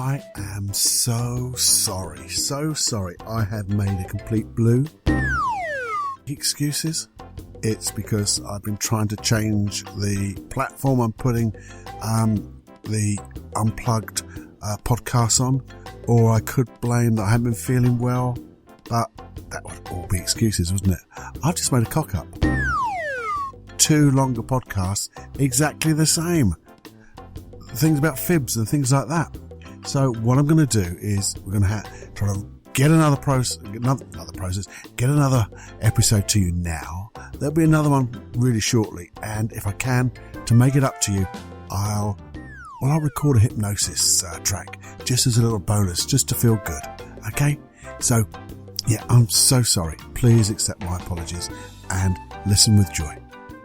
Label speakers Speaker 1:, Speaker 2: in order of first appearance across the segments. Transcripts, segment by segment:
Speaker 1: I am so sorry. I have made a complete blue. Excuses? It's because I've been trying to change the platform I'm putting the Unplugged podcast on, or I could blame that I haven't been feeling well, but that would all be excuses, wouldn't it? I've just made a cock up. 2 longer podcasts, exactly the same. Things about fibs and things like that. So what I'm going to do is we're going to try to get another episode to you now. There'll be another one really shortly, and if I can, to make it up to you, I'll record a hypnosis track just as a little bonus, just to feel good. Okay? So, yeah, I'm so sorry. Please accept my apologies and listen with joy.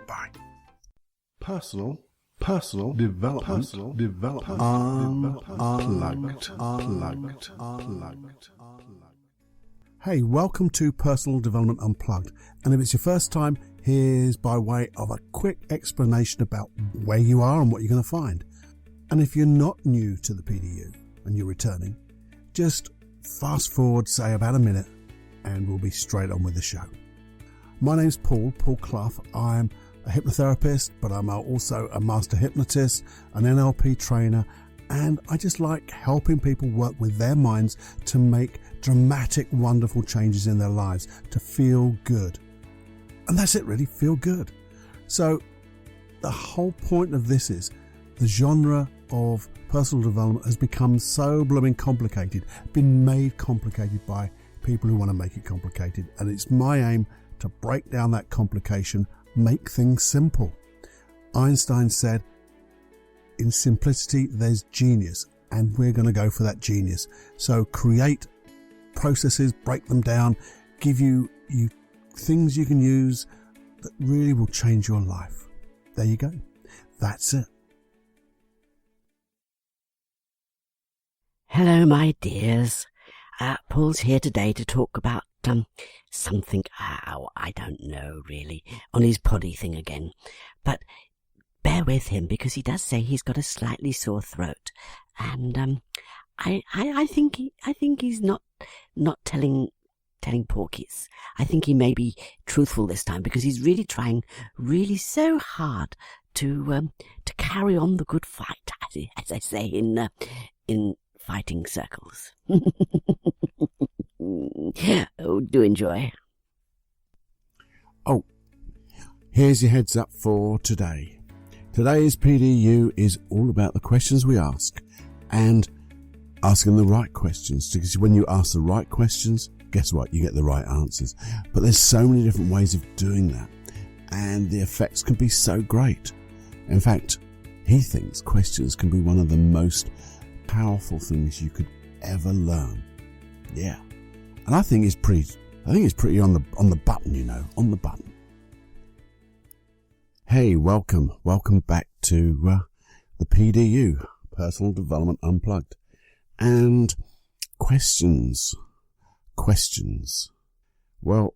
Speaker 1: Bye. Personal development. Unplugged. Hey, welcome to Personal Development Unplugged. And if it's your first time, here's by way of a quick explanation about where you are and what you're going to find. And if you're not new to the PDU and you're returning, just fast forward, say about a minute, and we'll be straight on with the show. My name's Paul Clough. I'm a hypnotherapist, but I'm also a master hypnotist, an NLP trainer, and I just like helping people work with their minds to make dramatic, wonderful changes in their lives, to feel good. And that's it really, feel good. So the whole point of this is the genre of personal development has become so blooming complicated, been made complicated by people who want to make it complicated. And it's my aim to break down that complication, make things simple. Einstein said, in simplicity, there's genius, and we're going to go for that genius. So create processes, break them down, give you things you can use that really will change your life. There you go. That's it.
Speaker 2: Hello, my dears. Paul's here today to talk about something, I don't know really, on his poddy thing again. But bear with him, because he does say he's got a slightly sore throat, and I think he's not telling porkies. I think he may be truthful this time, because he's really trying really so hard to carry on the good fight, as I say in fighting circles. Oh, do enjoy.
Speaker 1: Oh, here's your heads up for today. Today's PDU is all about the questions we ask and asking the right questions. Because when you ask the right questions, guess what? You get the right answers. But there's so many different ways of doing that, and the effects can be so great. In fact, he thinks questions can be one of the most powerful things you could ever learn. Yeah. And I think it's pretty on the button, on the button. Hey, welcome back to the PDU, Personal Development Unplugged. And questions. Well,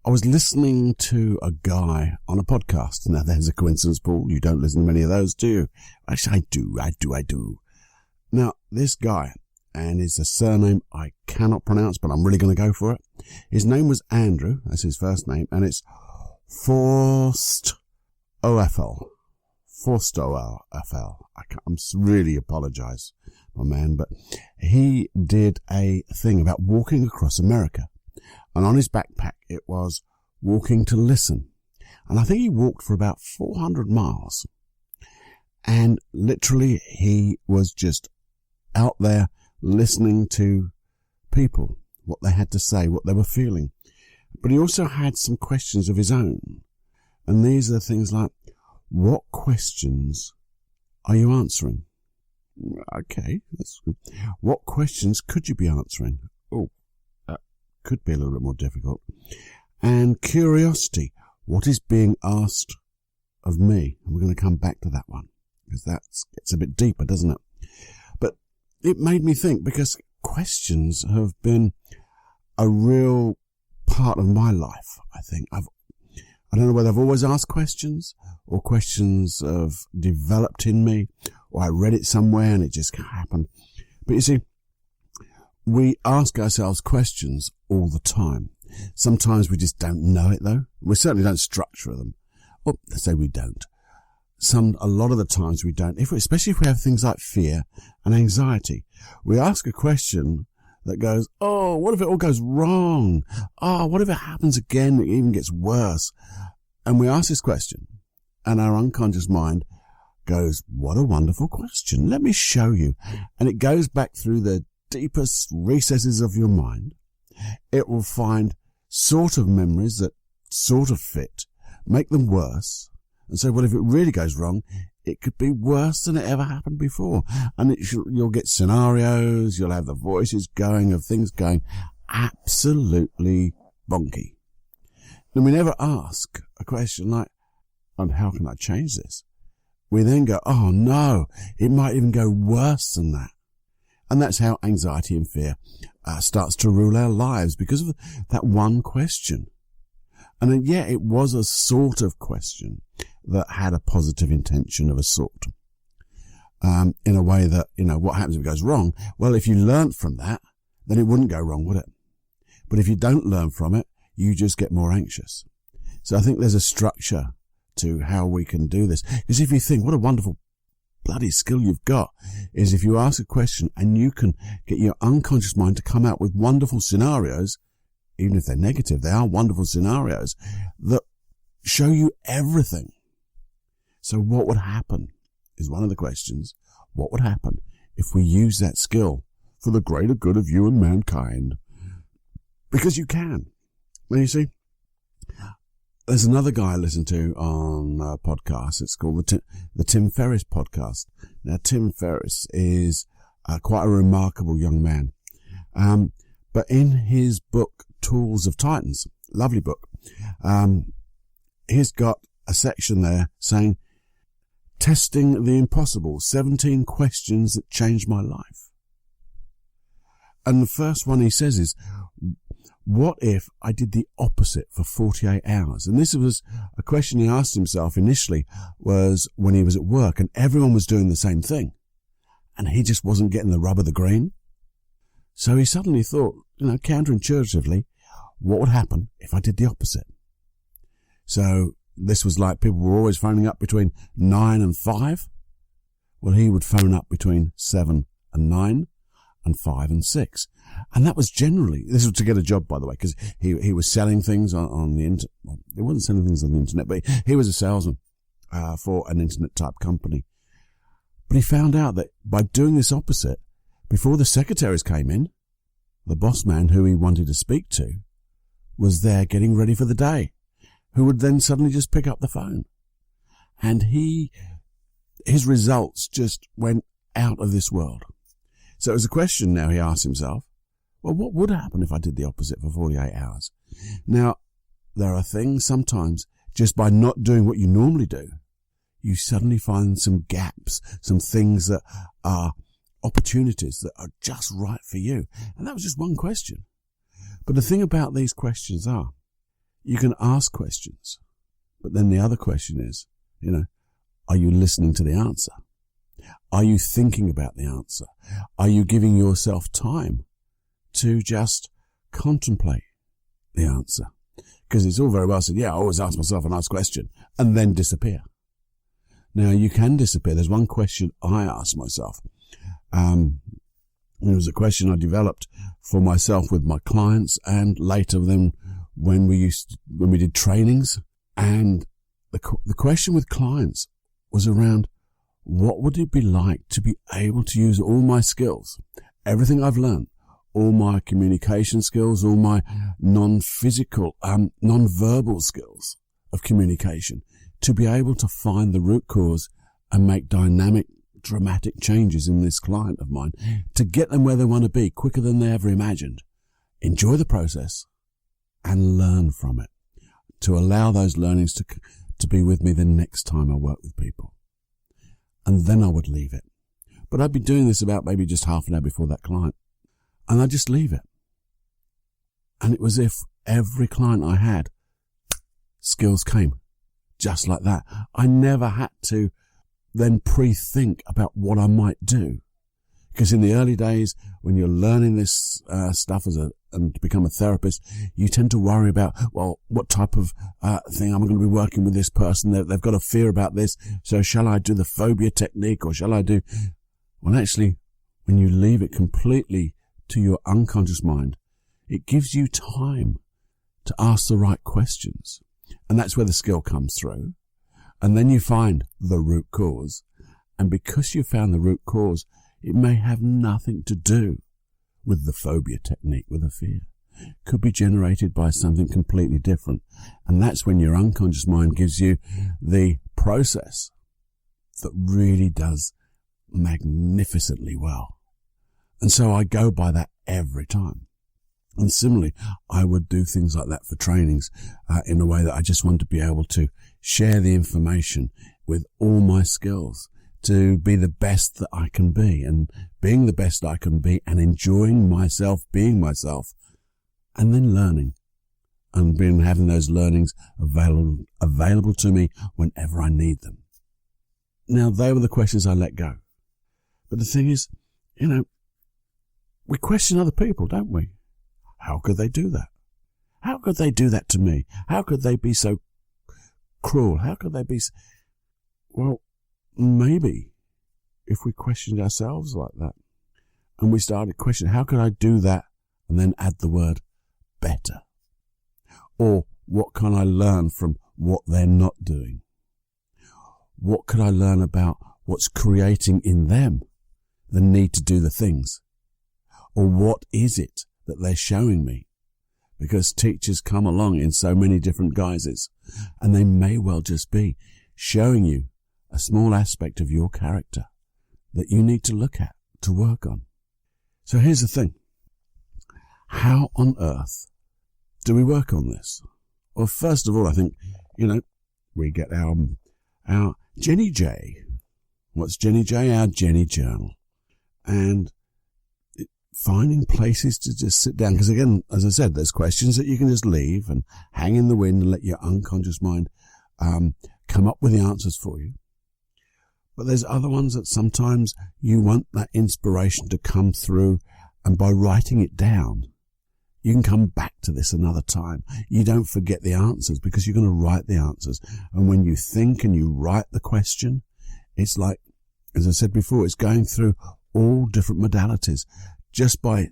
Speaker 1: I was listening to a guy on a podcast. Now, there's a coincidence, Paul. You don't listen to many of those, do you? Actually, I do. Now, this guy, and it's a surname I cannot pronounce, but I'm really going to go for it. His name was Andrew. That's his first name, and it's Forst OFL. I'm really apologize, my man, but he did a thing about walking across America, and on his backpack it was walking to listen, and I think he walked for about 400 miles, and literally he was just out there listening to people, what they had to say, what they were feeling. But he also had some questions of his own. And these are things like, what questions are you answering? Okay, that's good. What questions could you be answering? Oh, that could be a little bit more difficult. And curiosity, what is being asked of me? And we're going to come back to that one, because that gets a bit deeper, doesn't it? But it made me think, because questions have been a real part of my life, I think. I don't know whether I've always asked questions, or questions have developed in me, or I read it somewhere and it just happened. But you see, we ask ourselves questions all the time. Sometimes we just don't know it though. We certainly don't structure them. Well, let's say we don't. A lot of the times we don't, especially if we have things like fear and anxiety. We ask a question that goes, oh, what if it all goes wrong? Oh, what if it happens again? It even gets worse. And we ask this question, and our unconscious mind goes, what a wonderful question. Let me show you. And it goes back through the deepest recesses of your mind. It will find sort of memories that sort of fit, make them worse, and say, well, if it really goes wrong, it could be worse than it ever happened before. And you'll get scenarios, you'll have the voices going of things going absolutely bonky. And we never ask a question like, and how can I change this? We then go, oh no, it might even go worse than that. And that's how anxiety and fear starts to rule our lives, because of that one question. And then, yeah, it was a sort of question that had a positive intention of a sort. In a way that, what happens if it goes wrong? Well, if you learnt from that, then it wouldn't go wrong, would it? But if you don't learn from it, you just get more anxious. So I think there's a structure to how we can do this. Because if you think, what a wonderful bloody skill you've got, is if you ask a question and you can get your unconscious mind to come out with wonderful scenarios, even if they're negative, they are wonderful scenarios that show you everything. So what would happen is one of the questions. What would happen if we use that skill for the greater good of you and mankind? Because you can. Well, you see, there's another guy I listen to on a podcast. It's called the Tim Ferriss podcast. Now, Tim Ferriss is quite a remarkable young man. But in his book, Tools of Titans, lovely book, he's got a section there saying, testing the impossible, 17 questions that changed my life. And the first one he says is, what if I did the opposite for 48 hours? And this was a question he asked himself initially, was when he was at work and everyone was doing the same thing and he just wasn't getting the rub of the green. So he suddenly thought, counterintuitively, what would happen if I did the opposite? So this was like people were always phoning up between 9 and 5. Well, he would phone up between 7 and 9 and 5 and 6. And that was generally, this was to get a job, by the way, because he was selling things on the internet. Well, he wasn't selling things on the internet, but he was a salesman for an internet type company. But he found out that by doing this opposite, before the secretaries came in, the boss man who he wanted to speak to was there getting ready for the day, who would then suddenly just pick up the phone. And his results just went out of this world. So it was a question now he asked himself, well, what would happen if I did the opposite for 48 hours? Now, there are things sometimes, just by not doing what you normally do, you suddenly find some gaps, some things that are opportunities that are just right for you. And that was just one question. But the thing about these questions are, you can ask questions, but then the other question is, are you listening to the answer? Are you thinking about the answer? Are you giving yourself time to just contemplate the answer? Because it's all very well said, I always ask myself a nice question and then disappear. Now, you can disappear. There's one question I ask myself. It was a question I developed for myself with my clients, and later then when we did trainings. And the question with clients was around, what would it be like to be able to use all my skills, everything I've learned, all my communication skills, all my non-physical, non-verbal skills of communication, to be able to find the root cause and make dynamic, dramatic changes in this client of mine to get them where they want to be quicker than they ever imagined. Enjoy the process and learn from it, to allow those learnings to be with me the next time I work with people. And then I would leave it. But I'd be doing this about maybe just half an hour before that client. And I'd just leave it. And it was if every client I had, skills came. Just like that. I never had to then pre-think about what I might do. Because in the early days, when you're learning this stuff and to become a therapist, you tend to worry about, well, what type of thing am I going to be working with this person? They've got a fear about this. So shall I do the phobia technique, or shall I do... Well, actually, when you leave it completely to your unconscious mind, it gives you time to ask the right questions. And that's where the skill comes through. And then you find the root cause. And because you found the root cause, it may have nothing to do with the phobia technique, with the fear. It could be generated by something completely different. And that's when your unconscious mind gives you the process that really does magnificently well. And so I go by that every time. And similarly, I would do things like that for trainings in a way that I just want to be able to share the information with all my skills, to be the best that I can be, and being the best I can be and enjoying myself, being myself, and then learning and having those learnings available to me whenever I need them. Now, they were the questions I let go. But the thing is, we question other people, don't we? How could they do that? How could they do that to me? How could they be so cruel? How could they be so... Well, maybe if we questioned ourselves like that and we started questioning, how could I do that? And then add the word better. Or what can I learn from what they're not doing? What could I learn about what's creating in them the need to do the things? Or what is it that they're showing me? Because teachers come along in so many different guises, and they may well just be showing you a small aspect of your character that you need to look at, to work on. So here's the thing. How on earth do we work on this? Well, first of all, I think, we get our Jenny J. What's Jenny J? Our Jenny Journal. And finding places to just sit down. Because again, as I said, there's questions that you can just leave and hang in the wind and let your unconscious mind come up with the answers for you. But there's other ones that sometimes you want that inspiration to come through, and by writing it down, you can come back to this another time. You don't forget the answers because you're going to write the answers. And when you think and you write the question, it's like, as I said before, it's going through all different modalities. Just by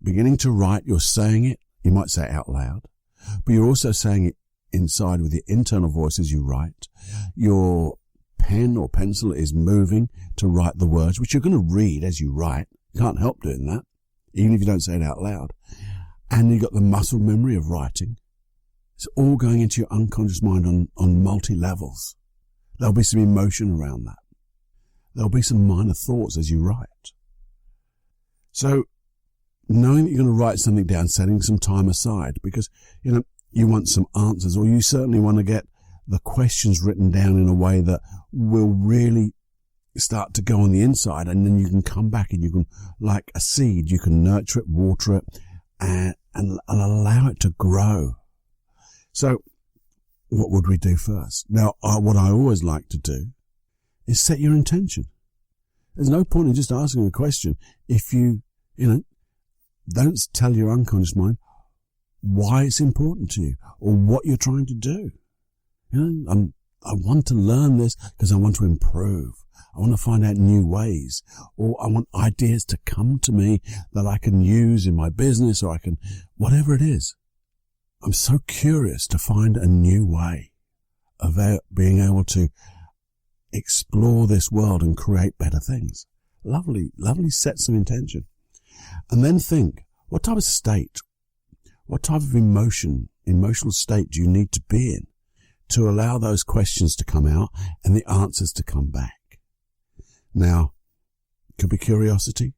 Speaker 1: beginning to write, you're saying it. You might say it out loud, but you're also saying it inside with your internal voice as you write. Your pen or pencil is moving to write the words, which you're going to read as you write. You can't help doing that, even if you don't say it out loud. And you've got the muscle memory of writing. It's all going into your unconscious mind on multi-levels. There'll be some emotion around that. There'll be some minor thoughts as you write. So, knowing that you're going to write something down, setting some time aside, because, you want some answers, or you certainly want to get the questions written down in a way that will really start to go on the inside, and then you can come back and you can, like a seed, you can nurture it, water it, and allow it to grow. So, what would we do first? Now, what I always like to do is set your intention. There's no point in just asking a question if you don't tell your unconscious mind why it's important to you or what you're trying to do. I want to learn this because I want to improve. I want to find out new ways, or I want ideas to come to me that I can use in my business, or I can, whatever it is. I'm so curious to find a new way of being able to explore this world and create better things. Lovely set some intention. And then think, what type of state, what type of emotional state do you need to be in to allow those questions to come out and the answers to come back? Now, it could be curiosity,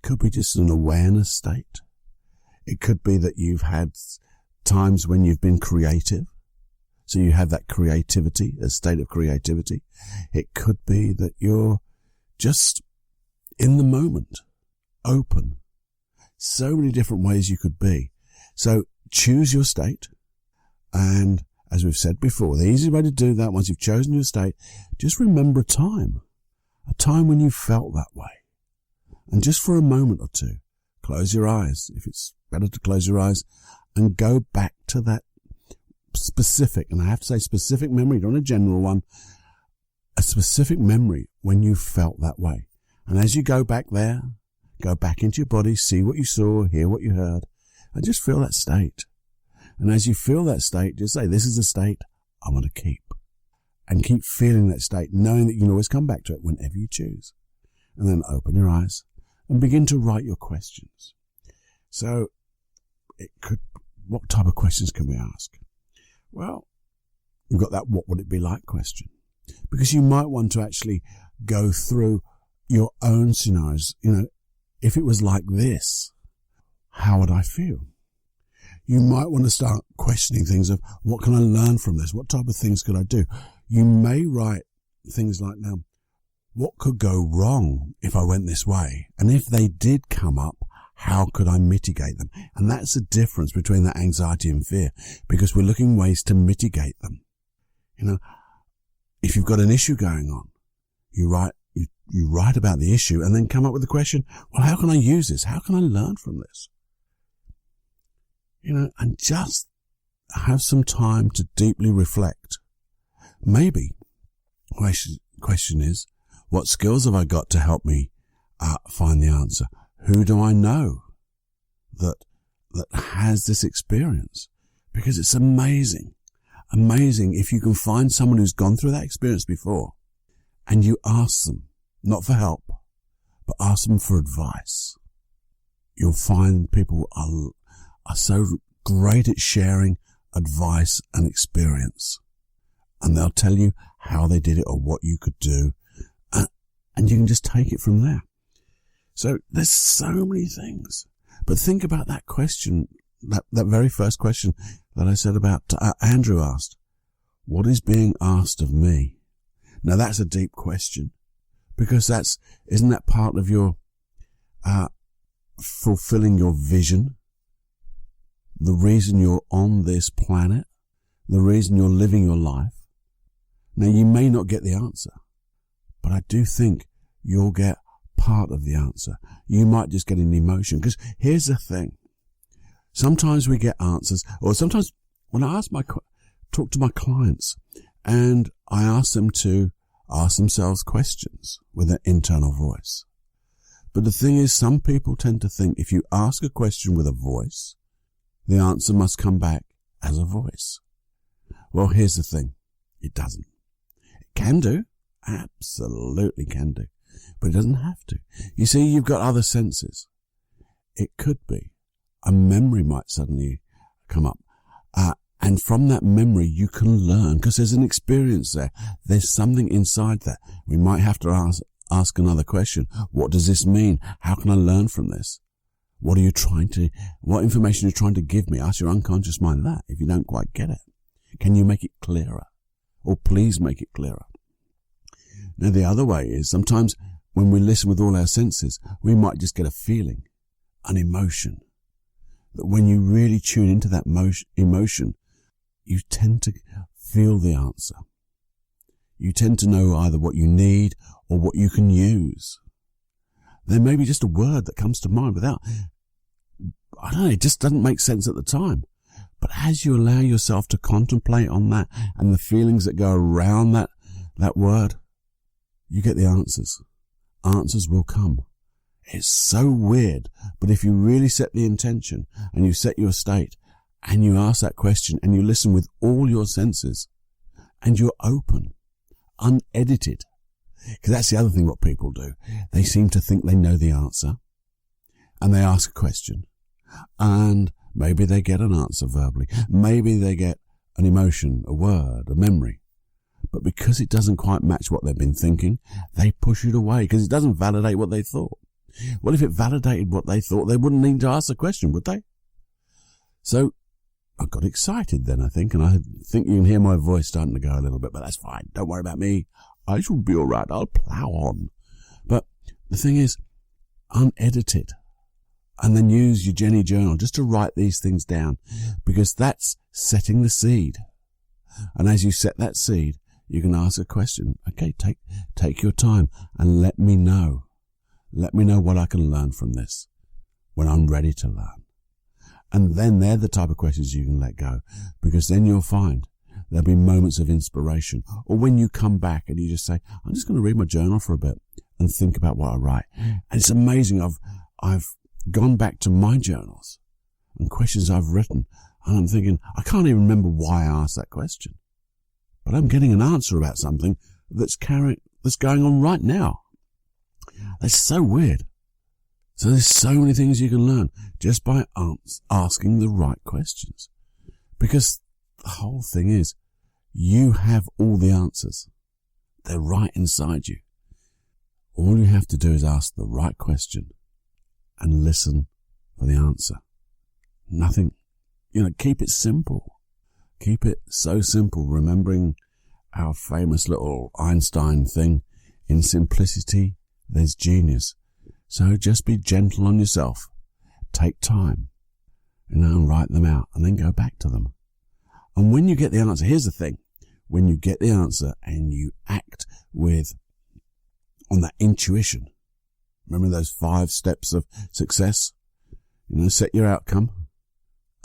Speaker 1: could be just an awareness state. It could be that you've had times when you've been creative, so you have that creativity, a state of creativity. It could be that you're just in the moment, open. So many different ways you could be. So choose your state, and as we've said before, the easy way to do that, once you've chosen your state, just remember a time when you felt that way. And just for a moment or two, close your eyes, if it's better to close your eyes, and go back to that specific, and I have to say specific memory, not a general one, a specific memory when you felt that way. And as you go back there, go back into your body, see what you saw, hear what you heard, and just feel that state. And as you feel that state, just say, this is a state I want to keep. And keep feeling that state, knowing that you can always come back to it whenever you choose. And then open your eyes and begin to write your questions. So, what type of questions can we ask? Well, you've got that what would it be like question. Because you might want to actually go through your own scenarios. If it was like this, how would I feel? You might want to start questioning things of what can I learn from this? What type of things could I do? You may write things like, now, what could go wrong if I went this way? And if they did come up, how could I mitigate them? And that's the difference between that anxiety and fear, because we're looking ways to mitigate them. If you've got an issue going on, you write about the issue and then come up with the question, well, how can I use this? How can I learn from this? And just have some time to deeply reflect. Maybe question is, what skills have I got to help me find the answer? Who do I know that has this experience? Because it's amazing if you can find someone who's gone through that experience before and you ask them, not for help, but ask them for advice. You'll find people are so great at sharing advice and experience. And they'll tell you how they did it or what you could do. And you can just take it from there. So there's so many things. But think about that question, that very first question that I said about Andrew asked. What is being asked of me? Now that's a deep question, because isn't that part of your fulfilling your vision? The reason you're on this planet, the reason you're living your life. Now you may not get the answer, but I do think you'll get part of the answer. You might just get an emotion, because here's the thing. Sometimes we get answers, or sometimes when I talk to my clients and I ask them to ask themselves questions with an internal voice. But the thing is, some people tend to think if you ask a question with a voice, the answer must come back as a voice. Well, here's the thing. It doesn't. It can do. Absolutely can do. But it doesn't have to. You see, you've got other senses. It could be. A memory might suddenly come up. And from that memory, you can learn, because there's an experience there. There's something inside that. We might have to ask another question. What does this mean? How can I learn from this? What information are you trying to give me? Ask your unconscious mind that if you don't quite get it. Can you make it clearer? Or please make it clearer. Now, the other way is sometimes when we listen with all our senses, we might just get a feeling, an emotion. That when you really tune into that emotion, you tend to feel the answer. You tend to know either what you need or what you can use. There may be just a word that comes to mind without, I don't know, it just doesn't make sense at the time. But as you allow yourself to contemplate on that and the feelings that go around that word, you get the answers. Answers will come. It's so weird, but if you really set the intention and you set your state and you ask that question and you listen with all your senses and you're open, unedited, because that's the other thing what people do. They seem to think they know the answer and they ask a question and maybe they get an answer verbally. Maybe they get an emotion, a word, a memory. But because it doesn't quite match what they've been thinking, they push it away because it doesn't validate what they thought. Well, if it validated what they thought, they wouldn't need to ask the question, would they? So I got excited then, I think, and I think you can hear my voice starting to go a little bit, but that's fine. Don't worry about me. I shall be all right. I'll plow on. But the thing is, unedited. And then use your Jenny journal just to write these things down, because that's setting the seed. And as you set that seed, you can ask a question. Okay, take your time and let me know. let me know what I can learn from this when I'm ready to learn. And then they're the type of questions you can let go, because then you'll find there'll be moments of inspiration. Or when you come back and you just say, I'm just going to read my journal for a bit and think about what I write. And it's amazing. I've gone back to my journals and questions I've written, and I'm thinking, I can't even remember why I asked that question, but I'm getting an answer about something that's going on right now. That's so weird. So there's so many things you can learn just by asking the right questions, because the whole thing is you have all the answers. They're right inside you. All you have to do is ask the right question and listen for the answer. Nothing, keep it simple. Keep it so simple, remembering our famous little Einstein thing, in simplicity, there's genius. So just be gentle on yourself. Take time, and write them out, and then go back to them. And when you get the answer, here's the thing. When you get the answer and you act on that intuition, remember those 5 steps of success? Set your outcome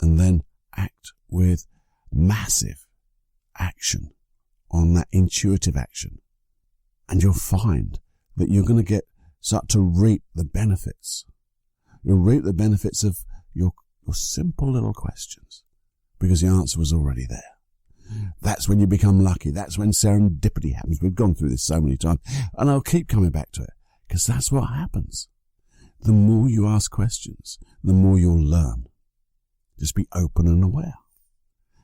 Speaker 1: and then act with massive action on that intuitive action. And you'll find that you're going to start to reap the benefits. You'll reap the benefits of your simple little questions, because the answer was already there. That's when you become lucky. That's when serendipity happens. We've gone through this so many times, and I'll keep coming back to it, because that's what happens. The more you ask questions, the more you'll learn. Just be open and aware,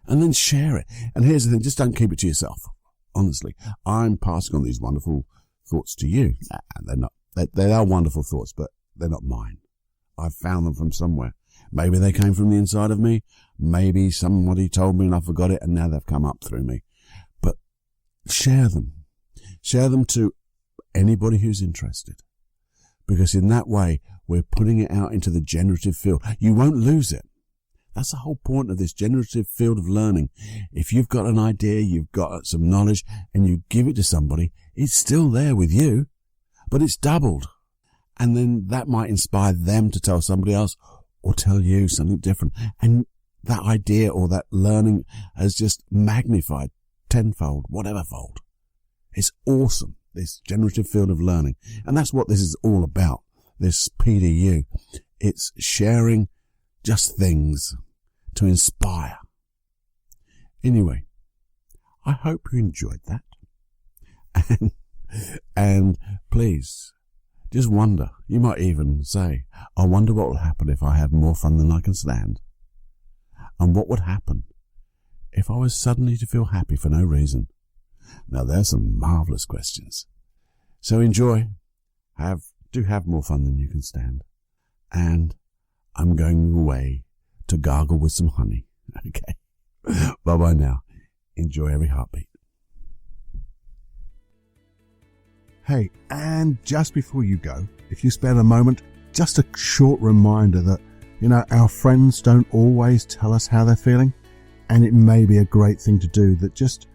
Speaker 1: and then share it. And here's the thing, just don't keep it to yourself. Honestly, I'm passing on these wonderful thoughts to you. They are wonderful thoughts, but they're not mine. I've found them from somewhere. Maybe they came from the inside of me. Maybe somebody told me and I forgot it, and now they've come up through me. But share them. Share them to anybody who's interested, because in that way we're putting it out into the generative field. You won't lose it. That's the whole point of this generative field of learning. If you've got an idea, you've got some knowledge, and you give it to somebody, it's still there with you, but it's doubled. And then that might inspire them to tell somebody else, or tell you something different. And that idea or that learning has just magnified tenfold, whatever fold. It's awesome, this generative field of learning. And that's what this is all about, this PDU. It's sharing just things to inspire. Anyway, I hope you enjoyed that. And please, just wonder. You might even say, I wonder what will happen if I have more fun than I can stand. And what would happen if I was suddenly to feel happy for no reason? Now, there's some marvellous questions. So enjoy. Do have more fun than you can stand. And I'm going away to gargle with some honey. Okay. Bye-bye now. Enjoy every heartbeat. Hey, and just before you go, if you spare a moment, just a short reminder that, our friends don't always tell us how they're feeling, and it may be a great thing to do that just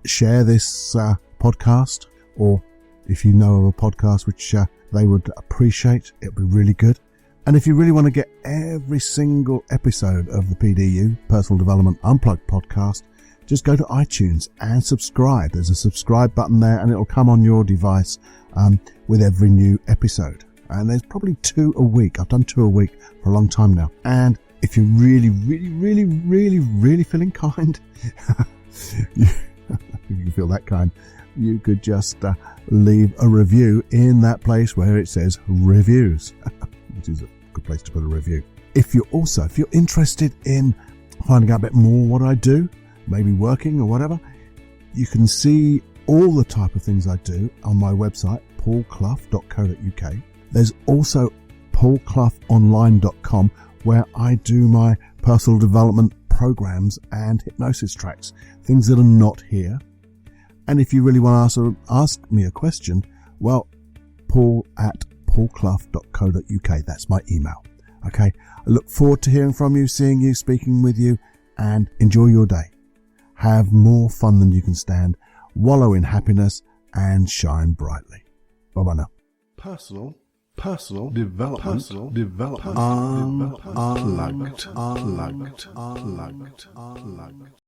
Speaker 1: share this podcast, or if you know of a podcast which they would appreciate, it'd be really good. And if you really want to get every single episode of the PDU, Personal Development Unplugged podcast, just go to iTunes and subscribe. There's a subscribe button there, and it'll come on your device with every new episode. And there's probably 2 a week. I've done 2 a week for a long time now. And if you're really, really, really, really, really feeling kind, if you feel that kind, you could just leave a review in that place where it says reviews, which is a good place to put a review. If you're interested in finding out a bit more what I do, maybe working or whatever, you can see all the type of things I do on my website, paulclough.co.uk. There's also paulcloughonline.com, where I do my personal development programs and hypnosis tracks, things that are not here. And if you really want to ask me a question, well, paul@paulclough.co.uk. That's my email. Okay. I look forward to hearing from you, seeing you, speaking with you, and enjoy your day. Have more fun than you can stand, wallow in happiness, and shine brightly. Bye-bye now. personal development unplugged.